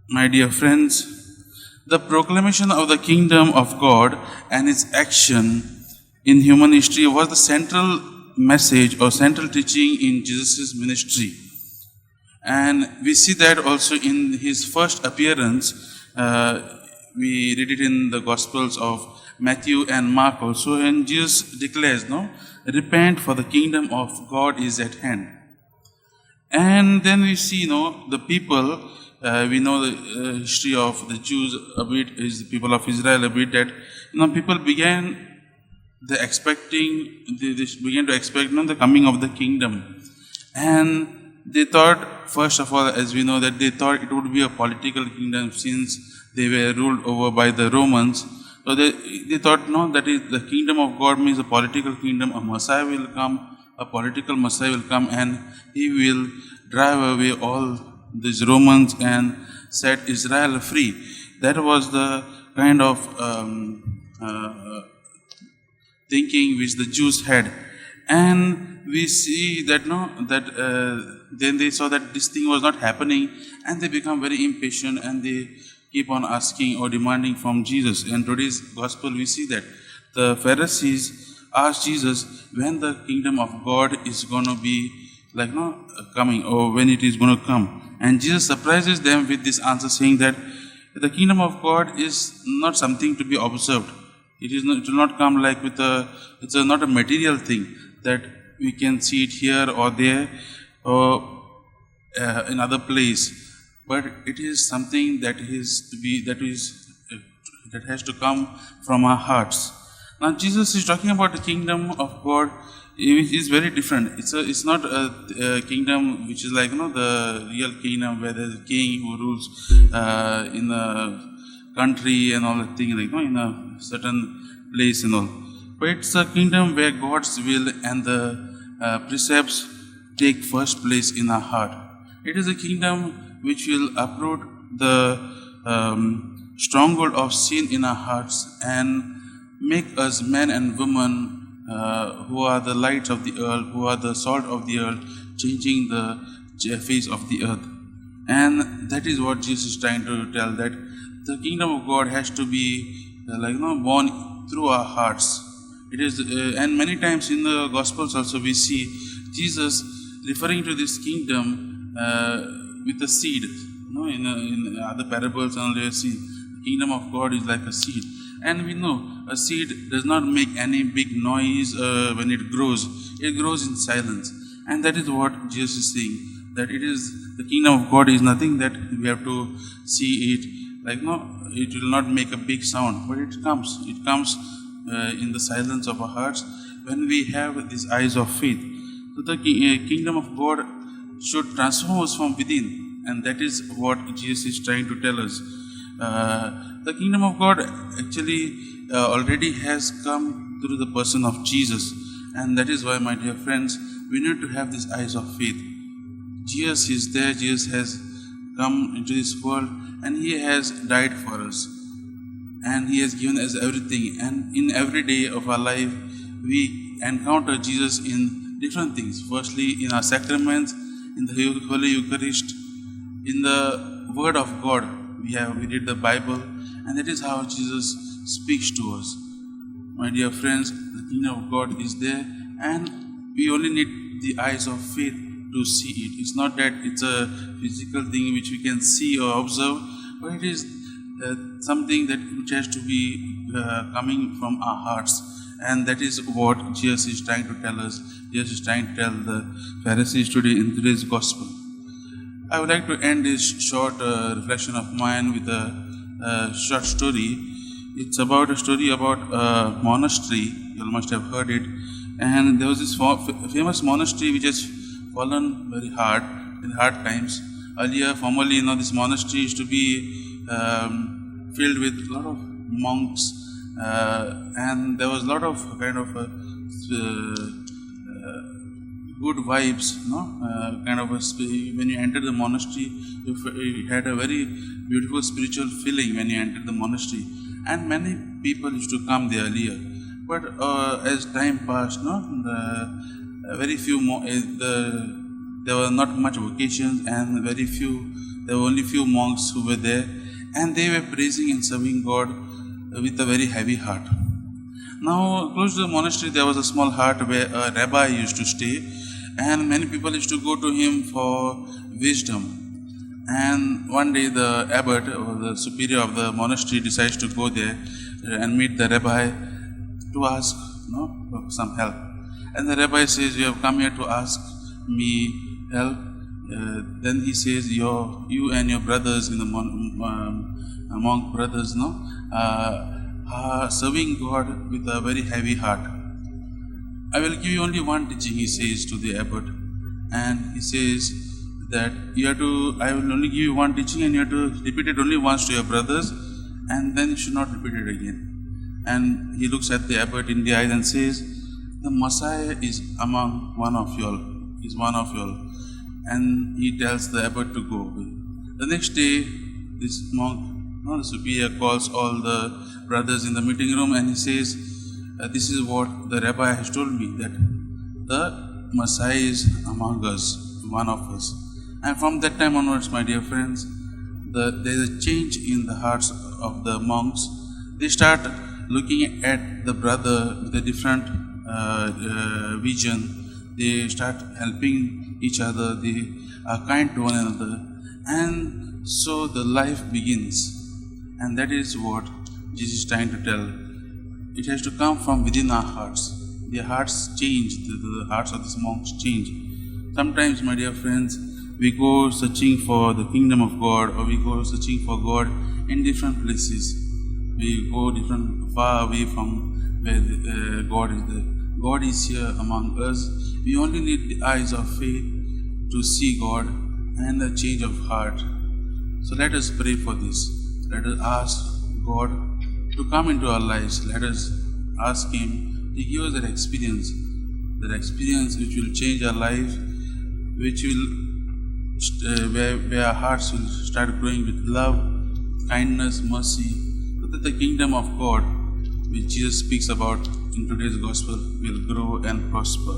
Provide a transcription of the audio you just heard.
My dear friends, the proclamation of the kingdom of God and its action in human history was the central message or central teaching in Jesus' ministry. And we see that also in his first appearance. We read it in the Gospels of Matthew and Mark also. And Jesus declares, no, repent, for the kingdom of God is at hand. And then we see, the people, we know the history of the Jews a bit, is the people of Israel a bit, that, people began they began to expect, the coming of the kingdom. And they thought, first of all, as we know, that they thought it would be a political kingdom since they were ruled over by the Romans. So they thought, no, that is the kingdom of God means a political kingdom, a Messiah will come, a political Messiah will come, and he will drive away all these Romans and set Israel free. That was the kind of thinking which the Jews had. And we see that, then they saw that this thing was not happening, and they become very impatient, and they keep on asking or demanding from Jesus. And today's gospel we see that the Pharisees asked Jesus when the kingdom of God is going to be coming, or when it is going to come. And Jesus surprises them with this answer, saying that the kingdom of God is not something to be observed. It will not come like it's not a material thing that we can see it here or there or in other place. But it is something that has to come from our hearts. Now Jesus is talking about the kingdom of God, which is very different. It's not a kingdom which is the real kingdom where there's a king who rules in a country and all that thing, in a certain place and all. But it's a kingdom where God's will and the precepts take first place in our heart. It is a kingdom which will uproot the stronghold of sin in our hearts and make us men and women who are the lights of the earth, who are the salt of the earth, changing the face of the earth. And that is what Jesus is trying to tell, that the kingdom of God has to be born through our hearts. It is, and many times in the Gospels also we see Jesus referring to this kingdom with a seed. In other parables, only see the kingdom of God is like a seed, and we know a seed does not make any big noise when it grows. It grows in silence, and that is what Jesus is saying. That it is the kingdom of God is nothing that we have to see it it will not make a big sound, but it comes. It comes in the silence of our hearts when we have these eyes of faith. So the kingdom of God should transform us from within. And that is what Jesus is trying to tell us. The kingdom of God actually already has come through the person of Jesus. And that is why, my dear friends, we need to have these eyes of faith. Jesus is there. Jesus has come into this world and He has died for us. And He has given us everything. And in every day of our life, we encounter Jesus in different things. Firstly, in our sacraments, in the Holy Eucharist, in the Word of God, we read the Bible, and that is how Jesus speaks to us. My dear friends, the kingdom of God is there, and we only need the eyes of faith to see it. It's not that it's a physical thing which we can see or observe, but it is something which has to be coming from our hearts. And that is what Jesus is trying to tell us. Jesus is trying to tell the Pharisees today in today's Gospel. I would like to end this short reflection of mine with a short story. It's about a story about a monastery. You must have heard it. And there was this famous monastery which has fallen very hard in hard times. Earlier, formerly, this monastery used to be filled with a lot of monks, and there was a lot of kind of good vibes, when you entered the monastery, you had a very beautiful spiritual feeling when you entered the monastery, and many people used to come there earlier. But as time passed, very few more. There were not much vocations, and very few There were only few monks who were there, and they were praising and serving God with a very heavy heart. Now, close to the monastery, there was a small hut where a rabbi used to stay, and many people used to go to him for wisdom. And one day, the abbot or the superior of the monastery decides to go there and meet the rabbi to ask for some help. And the rabbi says, "You have come here to ask me help." Then he says, "You and your brothers in the monk brothers, are serving God with a very heavy heart. I will give you only one teaching," he says to the abbot, and he says that I will only give you one teaching, and you have to repeat it only once to your brothers, and then you should not repeat it again. And he looks at the abbot in the eyes and says, "The Messiah is among one of you all," and he tells the abbot to go away. The next day, this monk, the superior, calls all the brothers in the meeting room, and he says, "This is what the rabbi has told me, that the Messiah is among us, one of us." And from that time onwards, my dear friends, there is a change in the hearts of the monks. They start looking at the brother with a different vision. They start helping each other. They are kind to one another. And so the life begins. And that is what Jesus is trying to tell. It has to come from within our hearts. Their hearts change. The hearts of these monks change. Sometimes, my dear friends, we go searching for the kingdom of God, or we go searching for God in different places. We go far away from where God is there. God is here among us. We only need the eyes of faith to see God and a change of heart. So let us pray for this. Let us ask God to come into our lives. Let us ask Him to give us that experience which will change our life, which will where our hearts will start growing with love, kindness, mercy, so that the kingdom of God, which Jesus speaks about in today's gospel, will grow and prosper.